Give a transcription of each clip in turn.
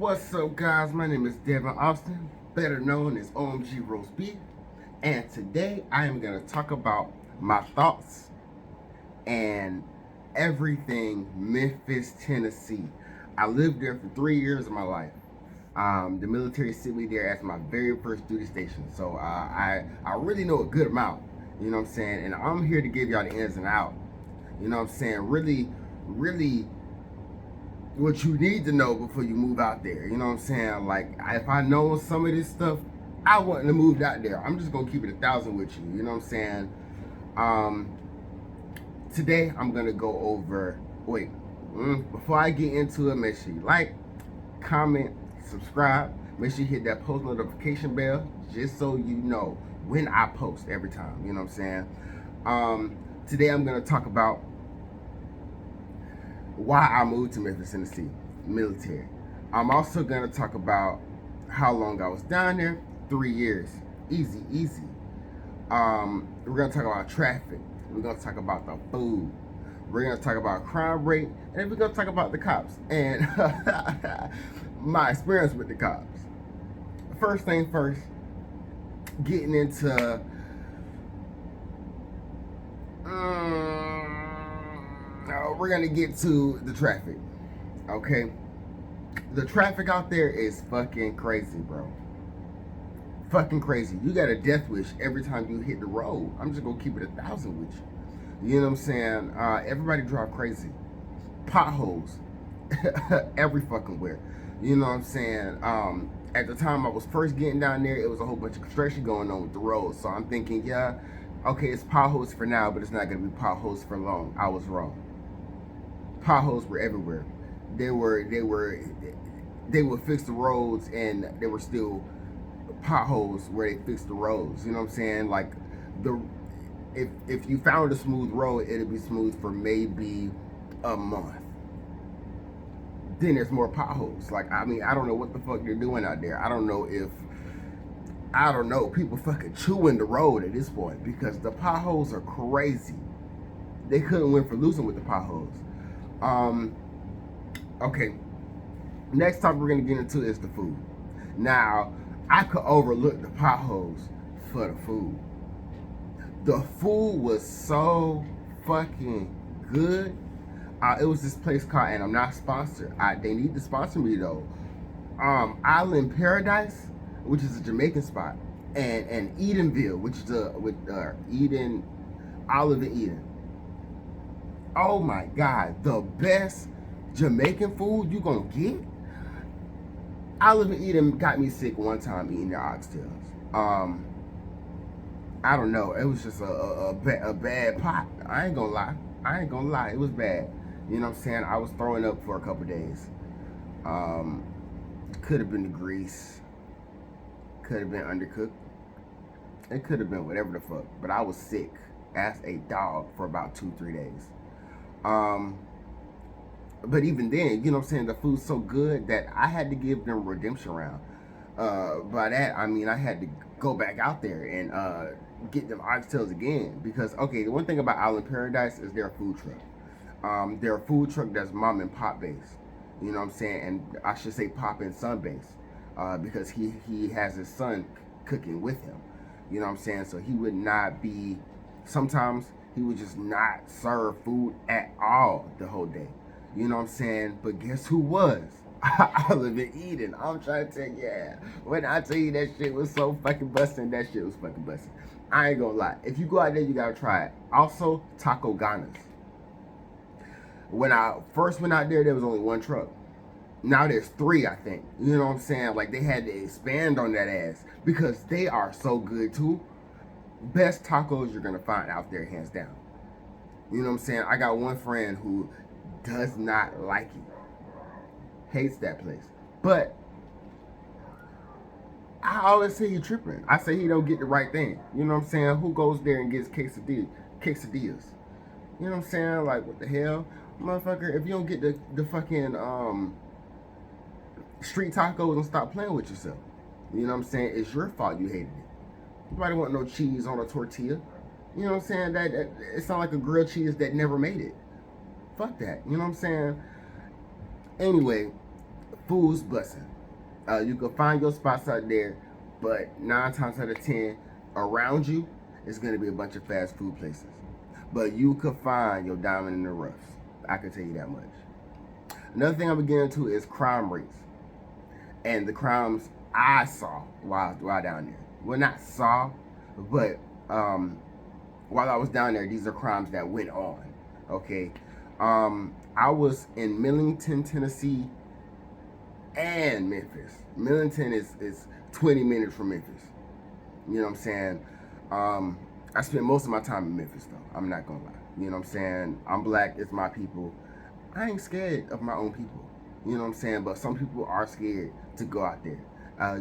What's up, guys? My name is Devin Austin, better known as OMG Roast Beef, and today I am going to talk about my thoughts and everything Memphis, Tennessee. I lived there for 3 years of my life. The military sent me there as my very first duty station, so I really know a good amount. You know what I'm saying? And I'm here to give y'all the ins and out. You know what I'm saying? Really what you need to know before you move out there. You know what I'm saying? Like, if I know some of this stuff, I wouldn't have moved out there. I'm just gonna keep it 1,000 with you. You know what I'm saying? Um, Today I'm gonna go over. Before I get into it, make sure you like, comment, subscribe. Make sure you hit that post notification bell just so you know when I post every time. You know what I'm saying? Today I'm gonna talk about why I moved to Memphis, Tennessee, military. I'm also going to talk about how long I was down there, 3 years. Easy, easy. We're going to talk about traffic. We're going to talk about the food. We're going to talk about crime rate. And then we're going to talk about the cops and my experience with the cops. First thing first, getting into we're gonna get to the traffic. Okay, the traffic out there is fucking crazy, bro. Fucking crazy. You got a death wish every time you hit the road. I'm just gonna keep it 1,000 with you. You know what I'm saying? Everybody drive crazy. Potholes every fucking where. You know what I'm saying? At the time I was first getting down there, it was a whole bunch of construction going on with the road. So I'm thinking, yeah, okay, it's potholes for now, but it's not gonna be potholes for long. I was wrong. Potholes were everywhere. They would fix the roads, and there were still potholes where they fixed the roads. You know what I'm saying? Like, if you found a smooth road, it'd be smooth for maybe a month. Then there's more potholes. Like, I mean, I don't know what the fuck they're doing out there. I don't know, people fucking chewing the road at this point because the potholes are crazy. They couldn't win for losing with the potholes. Okay. Next topic we're gonna get into is the food. Now, I could overlook the potholes for the food. The food was so fucking good. It was this place called, and I'm not sponsored. They need to sponsor me though. Island Paradise, which is a Jamaican spot, and Edenville, which is Eden, Olive and Eden. Oh my God, the best Jamaican food you gonna get? Olive and Eden got me sick one time eating their oxtails. I don't know. It was just a bad pot. I ain't gonna lie. It was bad. You know what I'm saying? I was throwing up for a couple days. Could have been the grease. Could have been undercooked. It could have been whatever the fuck. But I was sick as a dog for about 2-3 days. But even then, you know what I'm saying, the food's so good that I had to give them a redemption round. By that, I mean I had to go back out there and get them oxtails again. Because, okay, the one thing about Island Paradise is they're a food truck. They're a food truck that's mom and pop based. You know what I'm saying? And I should say pop and son based. Because he has his son cooking with him. You know what I'm saying? So he would not be, sometimes he would just not serve food at all the whole day. You know what I'm saying? But guess who was? Olive and Eden. I'm trying to tell you, yeah. When I tell you that shit was so fucking busting, that shit was fucking busting. I ain't gonna lie. If you go out there, you gotta try it. Also, Taco Ganas. When I first went out there was only one truck. Now there's 3, I think. You know what I'm saying? Like, they had to expand on that ass because they are so good too. Best tacos you're gonna find out there, hands down. You know what I'm saying? I got one friend who does not like it, hates that place. But I always say he tripping. I say he don't get the right thing. You know what I'm saying? Who goes there and gets quesadillas? You know what I'm saying? Like, what the hell? Motherfucker, if you don't get the fucking street tacos and stop playing with yourself. You know what I'm saying? It's your fault you hated it. Nobody want no cheese on a tortilla. You know what I'm saying? That it sounds like a grilled cheese that never made it. Fuck that. You know what I'm saying? Anyway, food's busting. You can find your spots out there, but 9 times out of 10, around you is going to be a bunch of fast food places. But you could find your diamond in the rough. I can tell you that much. Another thing I'm going to get into is crime rates. And the crimes I saw while down there. Well, not saw, but while I was down there, these are crimes that went on. Okay. I was in Millington, Tennessee, and Memphis. Millington is 20 minutes from Memphis. You know what I'm saying? I spent most of my time in Memphis, though. I'm not gonna lie. You know what I'm saying? I'm black. It's my people. I ain't scared of my own people. You know what I'm saying? But some people are scared to go out there.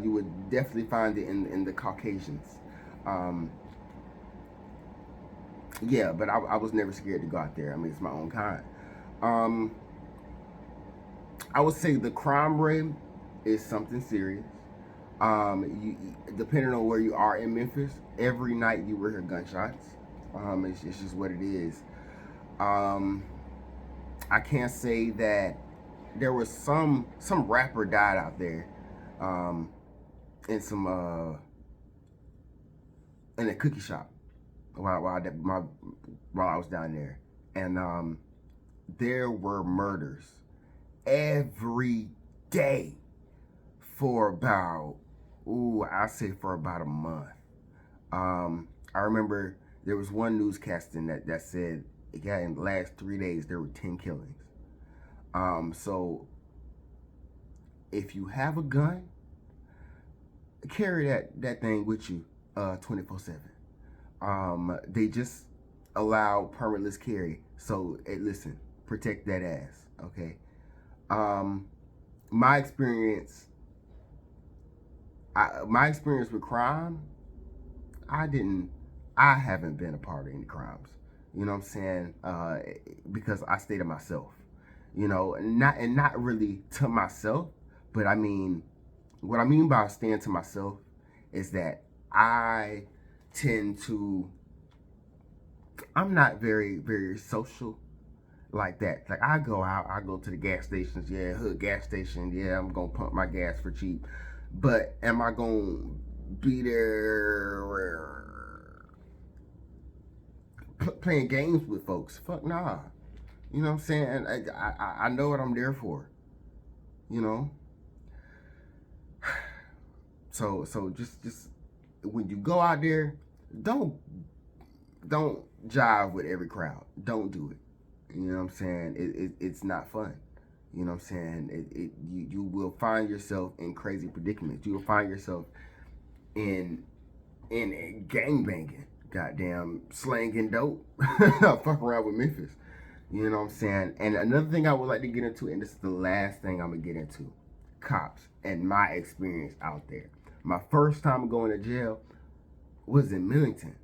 You would definitely find it in the Caucasians. Yeah, but I was never scared to go out there. I mean, it's my own kind. I would say the crime rate is something serious. Depending on where you are in Memphis, every night you will hear gunshots. It's just what it is. I can't say that there was some rapper died out there, in in a cookie shop while I was down there, and there were murders every day for about for about a month. I remember there was one newscasting that said in the last 3 days there were 10 killings. So if you have a gun, carry that thing with you 24/7. They just allow permitless carry. So listen, protect that ass, okay? My experience with crime, I haven't been a part of any crimes. You know what I'm saying? Because I stay to myself. You know, not really to myself, but I mean, what I mean by staying to myself is that I'm not very, very social like that. Like, I go out, I go to the gas stations, hood gas station, I'm gonna pump my gas for cheap. But am I gonna be there playing games with folks? Fuck nah. You know what I'm saying? I know what I'm there for. You know? So just when you go out there, don't jive with every crowd. Don't do it. You know what I'm saying? It's not fun. You know what I'm saying? You will find yourself in crazy predicaments. You will find yourself in gang banging, goddamn slanging dope. Fuck around with Memphis. You know what I'm saying? And another thing I would like to get into, and this is the last thing I'm gonna get into, cops and my experience out there. My first time going to jail was in Millington,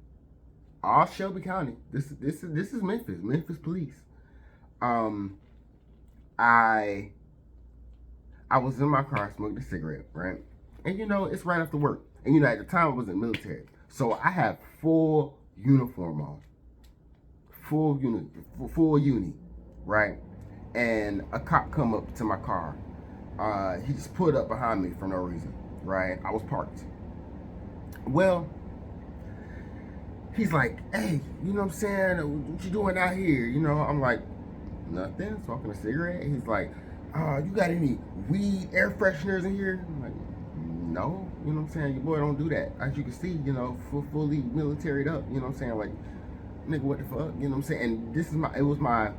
all Shelby County. This is Memphis police. I was in my car smoking a cigarette, right? And you know, it's right after work. And you know, at the time I was in the military, so I have full uniform on. Full uni, right? And a cop come up to my car. He just pulled up behind me for no reason, right? I was parked. Well, he's like, hey, you know what I'm saying? What you doing out here? You know, I'm like, nothing, smoking a cigarette. He's like, you got any weed air fresheners in here? I'm like, no, you know what I'm saying? Your boy don't do that. As you can see, you know, fully militaried up, you know what I'm saying? Like, nigga, what the fuck? You know what I'm saying? And it was my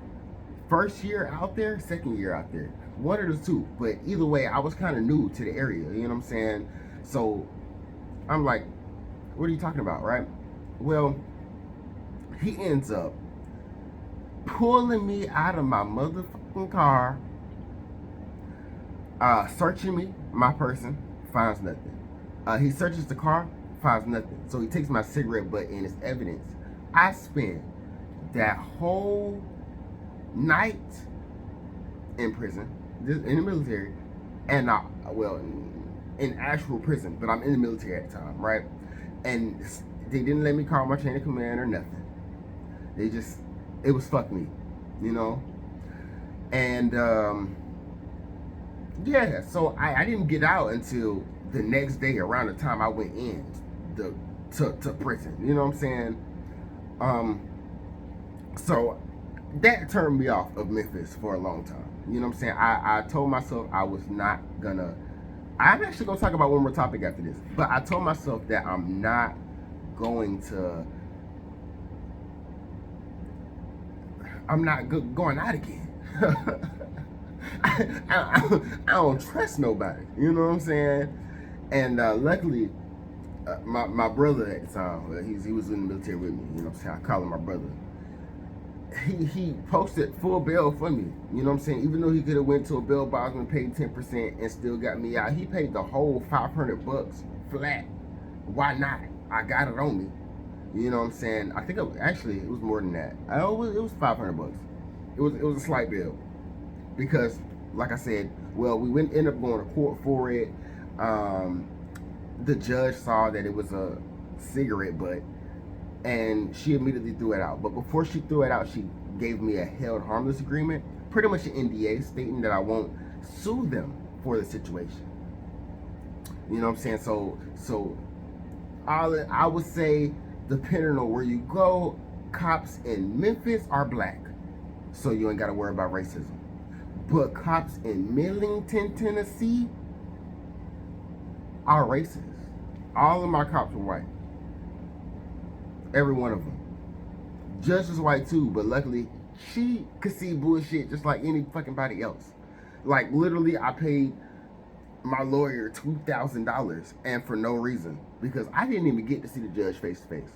first year out there, second year out there. One of the two. But either way, I was kind of new to the area, you know what I'm saying? So I'm like, what are you talking about, right? Well, he ends up pulling me out of my motherfucking car, searching me, my person, finds nothing. He searches the car, finds nothing. So he takes my cigarette butt in as evidence. I spent that whole night in prison, in the military, and in actual prison, but I'm in the military at the time, right? And they didn't let me call my chain of command or nothing. It was fuck me, you know? And Yeah, so I didn't get out until the next day around the time I went in the to prison. You know what I'm saying? Um, so that turned me off of Memphis for a long time. You know what I'm saying? I told myself I was not gonna. I'm actually gonna talk about one more topic after this, but I told myself that I'm not going to. I'm not going out again. I don't trust nobody. You know what I'm saying? And luckily, my brother at the time, he was in the military with me. You know what I'm saying? I call him my brother. He posted full bail for me. You know what I'm saying? Even though he could have went to a bail box and paid 10% and still got me out, he paid the whole $500 flat. Why not? I got it on me. You know what I'm saying? I think actually it was more than that. It was $500. It was a slight bill because, like I said, well, we ended up going to court for it. Um, the judge saw that it was a cigarette butt, and she immediately threw it out. But before she threw it out, she gave me a held harmless agreement, pretty much an NDA stating that I won't sue them for the situation. You know what I'm saying? So I would say, depending on where you go, cops in Memphis are black, so you ain't got to worry about racism. But cops in Millington, Tennessee are racist. All of my cops were white. Every one of them. Judge is white too, but luckily she could see bullshit just like any fucking body else. Like literally, I paid my lawyer $2,000 and for no reason because I didn't even get to see the judge face to face.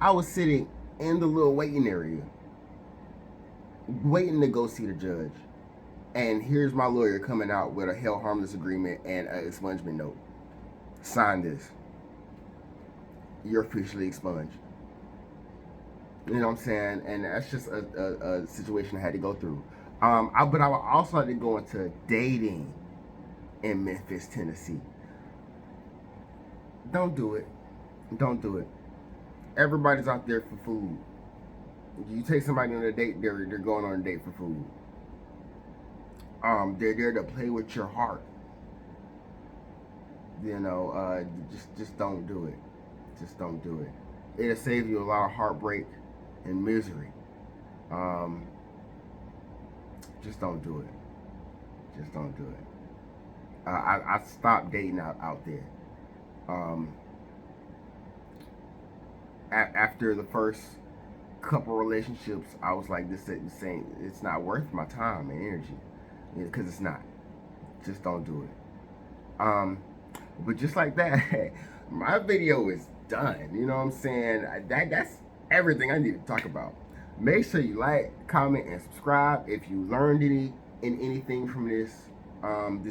I was sitting in the little waiting area, waiting to go see the judge, and here's my lawyer coming out with a held harmless agreement and an expungement note. Sign this. You're officially expunged. You know what I'm saying? And that's just a situation I had to go through. But I also had to go into dating in Memphis, Tennessee. Don't do it. Don't do it. Everybody's out there for food. You take somebody on a date, they're going on a date for food. They're there to play with your heart. You know, just don't do it. Just don't do it. It'll save you a lot of heartbreak and misery. Just don't do it. Just don't do it. I stopped dating out there. After the first couple relationships, I was like, this ain't, it's not worth my time and energy, because it's not. Just don't do it. But just like that, my video is done. You know what I'm saying? That's everything I need to talk about. Make sure you like, comment, and subscribe. If you learned anything from this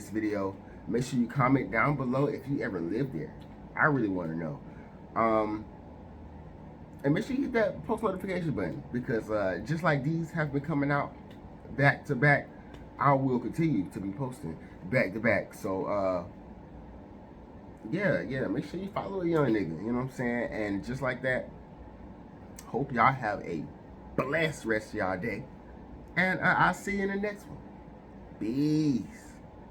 video, make sure you comment down below if you ever lived there. I really want to know. And make sure you hit that post notification button because just like these have been coming out back to back, I will continue to be posting back to back. So yeah, make sure you follow a young nigga, you know what I'm saying? And just like that, hope y'all have a blessed rest of y'all day. And I'll see you in the next one. Peace.